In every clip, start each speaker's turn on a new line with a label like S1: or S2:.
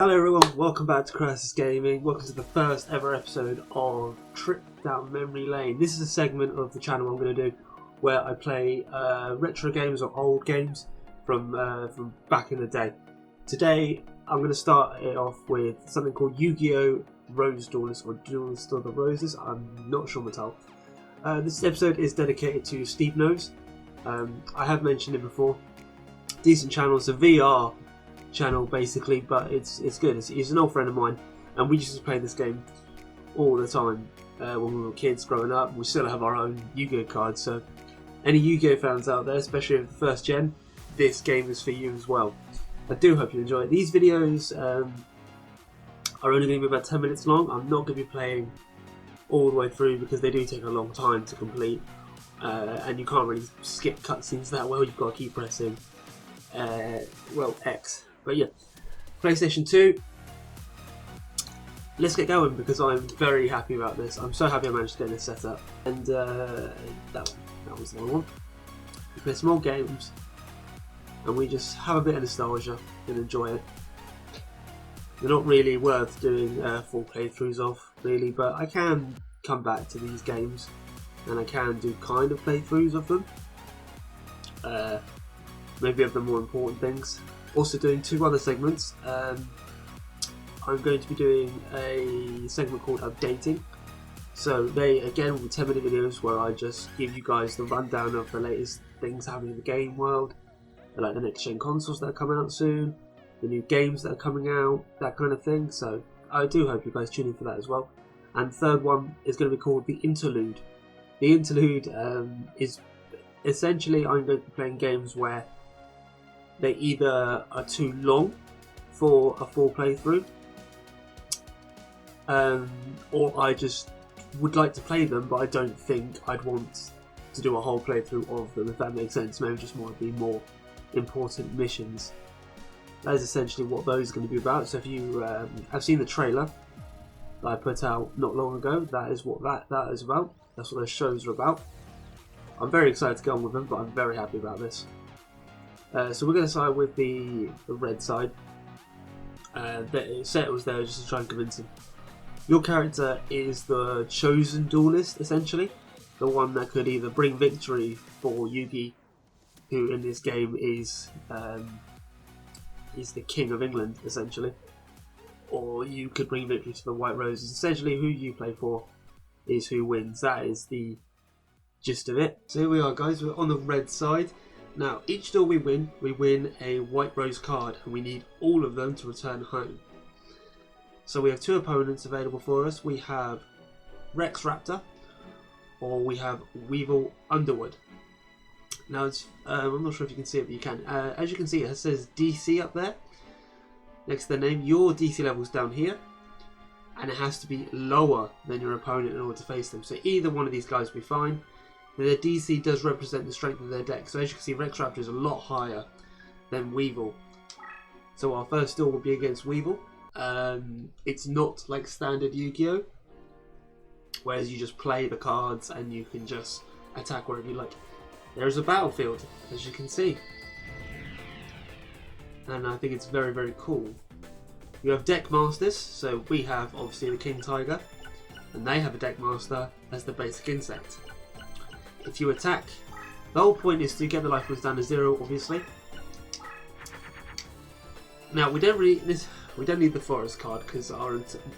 S1: Hello everyone, welcome back to Crassus Gaming. Welcome to the first ever episode of Trip Down Memory Lane. This is a segment of the channel I'm going to do where I play retro games or old games from back in the day. Today I'm going to start it off with something called Yu-Gi-Oh! Rose Duelist or Duelist of the Roses. I'm not sure myself. This episode is dedicated to Steve Knows. I have mentioned it before. Decent channel, it's a VR channel basically, but it's good. He's an old friend of mine, and we used to play this game all the time when we were kids growing up. We still have our own Yu-Gi-Oh cards, so any Yu-Gi-Oh fans out there, especially of the first gen, this game is for you as well. I do hope you enjoy it. These videos are only going to be about 10 minutes long. I'm not going to be playing all the way through because they do take a long time to complete, and you can't really skip cutscenes that well. You've got to keep pressing X. But yeah, PlayStation 2. Let's get going because I'm very happy about this. I'm so happy I managed to get this set up. And that was the one. We play some old games and we just have a bit of nostalgia and enjoy it. They're not really worth doing full playthroughs of, really, but I can come back to these games and I can do kind of playthroughs of them. Maybe of the more important things. Also doing two other segments. I'm going to be doing a segment called Updating. So they, again, will be 10-minute videos where I just give you guys the rundown of the latest things happening in the game world, like the next gen consoles that are coming out soon, the new games that are coming out, that kind of thing. So I do hope you guys tune in for that as well. And the third one is going to be called The Interlude. The Interlude is essentially I'm going to be playing games where they either are too long for a full playthrough, or I just would like to play them, but I don't think I'd want to do a whole playthrough of them, if that makes sense. Maybe just want to be more important missions. That is essentially what those are going to be about. So if you have seen the trailer that I put out not long ago, that is what that is about. That's what those shows are about. I'm very excited to get on with them, but I'm very happy about this. So we're going to side with the red side. Set was there just to try and convince him. Your character is the chosen duelist, essentially. The one that could either bring victory for Yugi, who in this game is the King of England, essentially. Or you could bring victory to the White Roses. Essentially, who you play for is who wins. That is the gist of it. So here we are, guys. We're on the red side. Now, each duel we win a White Rose card, and we need all of them to return home. So we have two opponents available for us. We have Rex Raptor, or we have Weevil Underwood. Now, I'm not sure if you can see it, but you can. As you can see, it says DC up there, next to the name. Your DC level's down here, and it has to be lower than your opponent in order to face them. So either one of these guys will be fine. Their DC does represent the strength of their deck. So as you can see, Rex Raptor is a lot higher than Weevil. So our first duel will be against Weevil. It's not like standard Yu-Gi-Oh! Whereas you just play the cards and you can just attack wherever you like. There is a battlefield, as you can see. And I think it's very, very cool. You have deck masters. So we have obviously the King Tiger. And they have a deck master as the basic insect. If you attack, the whole point is to get the life points down to 0, obviously. Now we don't need the forest card because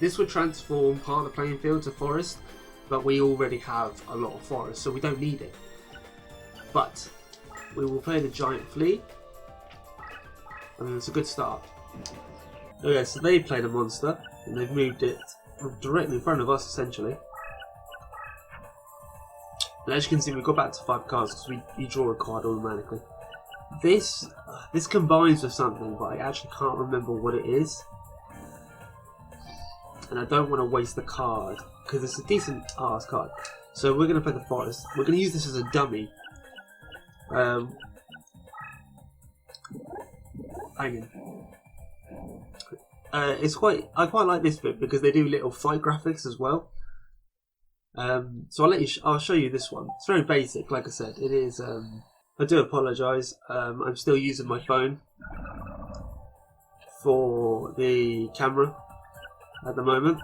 S1: this would transform part of the playing field to forest, but we already have a lot of forest, so we don't need it. But we will play the giant flea. I mean, it's a good start. Okay, so they played a monster and they've moved it directly in front of us, essentially. And as you can see, we've got back to 5 cards because you draw a card automatically. This combines with something, but I actually can't remember what it is. And I don't want to waste the card because it's a decent ass card. So we're going to play the forest. We're going to use this as a dummy. Hang on. I quite like this bit because they do little fight graphics as well. So I'll show you this one. It's very basic, like I said. It is. I do apologise. I'm still using my phone for the camera at the moment,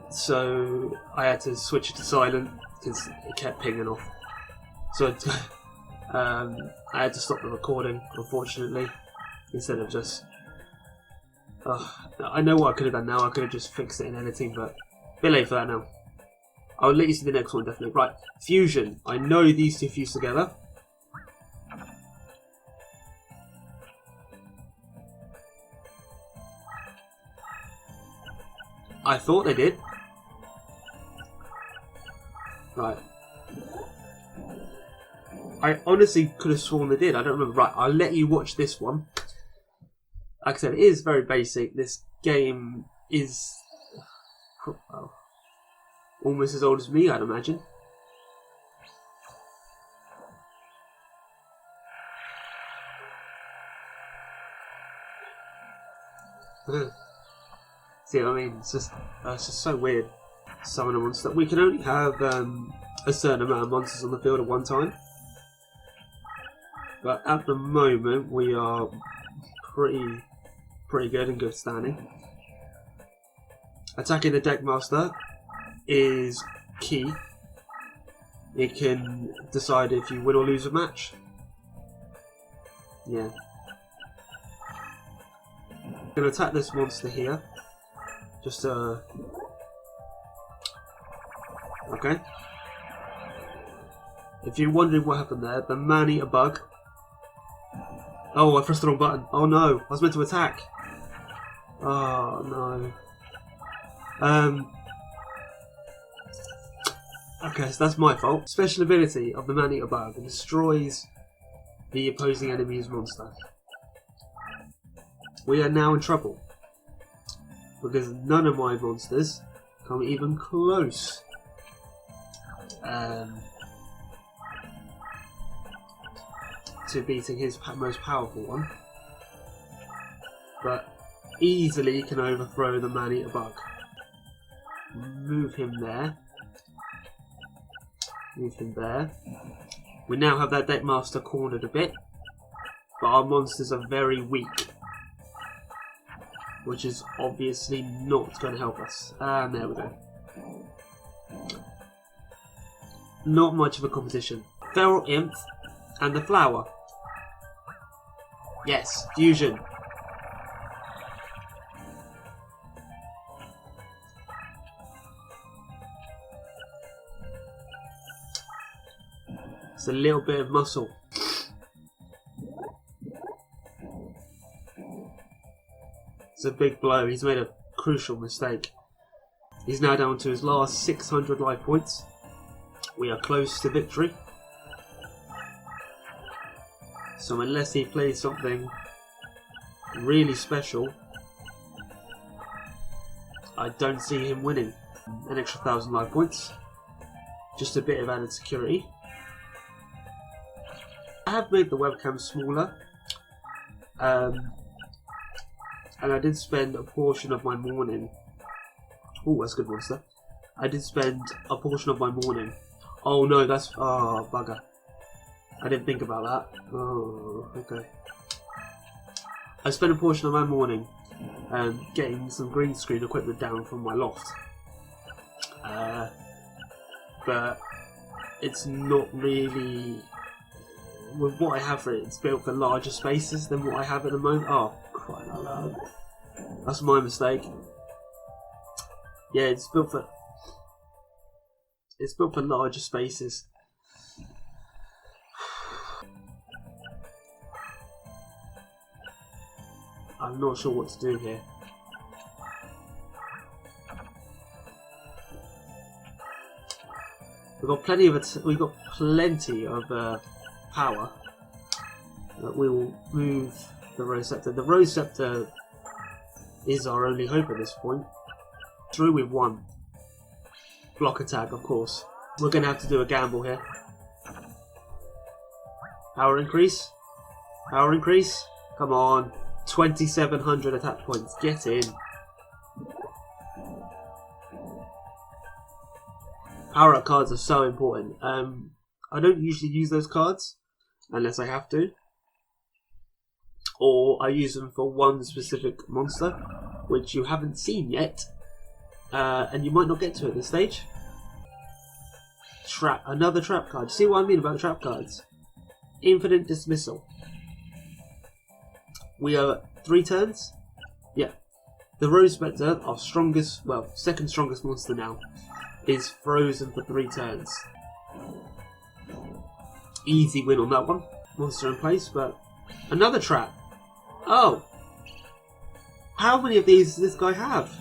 S1: so I had to switch it to silent because it kept pinging off. So I had to stop the recording, unfortunately, instead of just... I know what I could have done now. I could have just fixed it in editing, but a bit late for that now. I'll let you see the next one, definitely. Right, fusion. I know these two fuse together. I thought they did. Right. I honestly could have sworn they did. I don't remember. Right, I'll let you watch this one. Like I said, it is very basic. This game is almost as old as me, I'd imagine. See what I mean? It's just so weird. Some of the monsters. We can only have a certain amount of monsters on the field at one time. But at the moment, we are pretty good and good standing. Attacking the Deckmaster is key. It can decide if you win or lose a match. Yeah. I'm going to attack this monster here. Just okay. If you're wondering what happened there, the man-eater bug. Oh, I pressed the wrong button. Oh no, I was meant to attack. Oh no. Okay, so that's my fault. Special ability of the man-eater bug destroys the opposing enemy's monster. We are now in trouble because none of my monsters come even close to beating his most powerful one, but easily can overthrow the man-eater bug. Move him there. Move him there. We now have that Deckmaster cornered a bit, but our monsters are very weak, which is obviously not going to help us. And there we go. Not much of a competition. Feral Imp and the Flower. Yes, fusion. It's a little bit of muscle. It's a big blow. He's made a crucial mistake. He's now down to his last 600 life points. We are close to victory. So unless he plays something really special, I don't see him winning. An extra 1,000 life points. Just a bit of added security. I have made the webcam smaller. And I did spend a portion of my morning... Oh, that's a good monster. I did spend a portion of my morning... Oh no, that's... Oh, bugger. I didn't think about that. Oh, okay. I spent a portion of my morning getting some green screen equipment down from my loft. But it's not really... With what I have for it, it's built for larger spaces than what I have at the moment. Oh, crying out loud. That's my mistake. Yeah, it's built for larger spaces. I'm not sure what to do here. We've got plenty of power. We will move the Rose Scepter. The Rose Scepter is our only hope at this point. Through with one. Block attack, of course. We're going to have to do a gamble here. Power increase. Power increase. Come on. 2,700 attack points. Get in. Power up cards are so important. I don't usually use those cards unless I have to. or I use them for one specific monster, which you haven't seen yet, and you might not get to at this stage. Another trap card. See what I mean about trap cards? Infinite Dismissal. We are 3 turns. Yeah. The Rose Spectre, our strongest, well, second strongest monster now, is frozen for 3 turns. Easy win on that one. Monster in place, but another trap. Oh! How many of these does this guy have?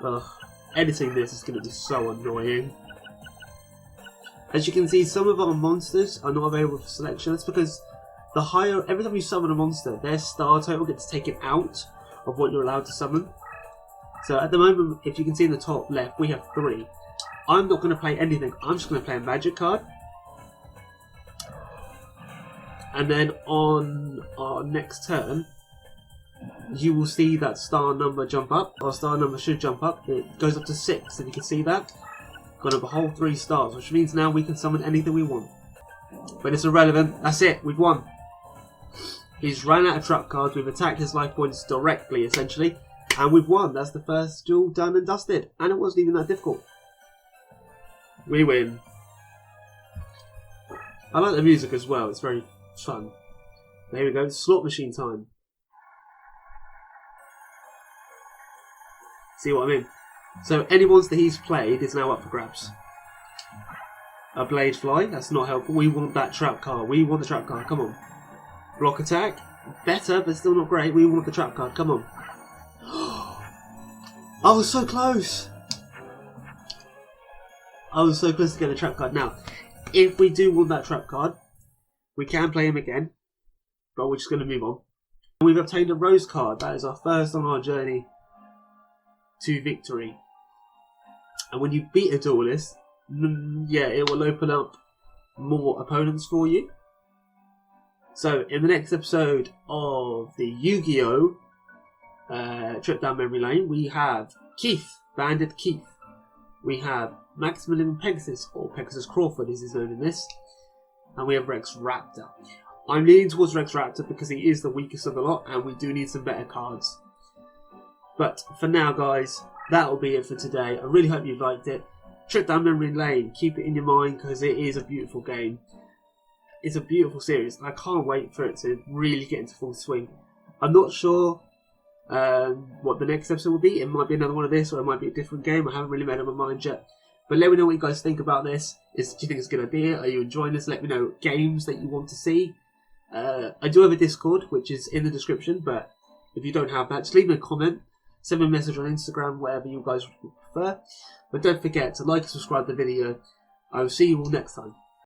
S1: Ugh. Editing this is going to be so annoying. As you can see, some of our monsters are not available for selection. That's because the higher, every time you summon a monster, their star total gets taken out of what you're allowed to summon. So at the moment, if you can see in the top left, we have 3. I'm not going to play anything. I'm just going to play a magic card. And then on our next turn, you will see that star number jump up. Our star number should jump up. It goes up to 6, if you can see that. Got a whole 3 stars, which means now we can summon anything we want. But it's irrelevant. That's it. We've won. He's ran out of trap cards. We've attacked his life points directly, essentially. And we've won. That's the first duel done and dusted. And it wasn't even that difficult. We win. I like the music as well. It's very fun. There we go. Slot machine time. See what I mean? So any monster he's played is now up for grabs. A Blade Fly, that's not helpful. We want that trap card. We want the trap card. Come on. Block attack, better, but still not great. We want the trap card. Come on. I was so close. I was so close to get a trap card. Now, if we do want that trap card, we can play him again, but we're just going to move on. We've obtained a Rose card. That is our first on our journey to victory. And when you beat a Duelist, yeah, it will open up more opponents for you. So in the next episode of the Yu-Gi-Oh! Trip Down Memory Lane, we have Keith, Bandit Keith. We have Maximilian Pegasus, or Pegasus Crawford as he's known in this. And we have Rex Raptor. I'm leaning towards Rex Raptor because he is the weakest of the lot, and we do need some better cards. But for now, guys, that will be it for today. I really hope you liked it. Trip Down Memory Lane, keep it in your mind because it is a beautiful game. It's a beautiful series, and I can't wait for it to really get into full swing. I'm not sure what the next episode will be. It might be another one of this, or it might be a different game. I haven't really made up my mind yet. But let me know what you guys think about this. Do you think it's a good idea? Are you enjoying this? Let me know games that you want to see. I do have a Discord, which is in the description, but if you don't have that, just leave me a comment. Send me a message on Instagram, whatever you guys would prefer. But don't forget to like and subscribe to the video. I will see you all next time.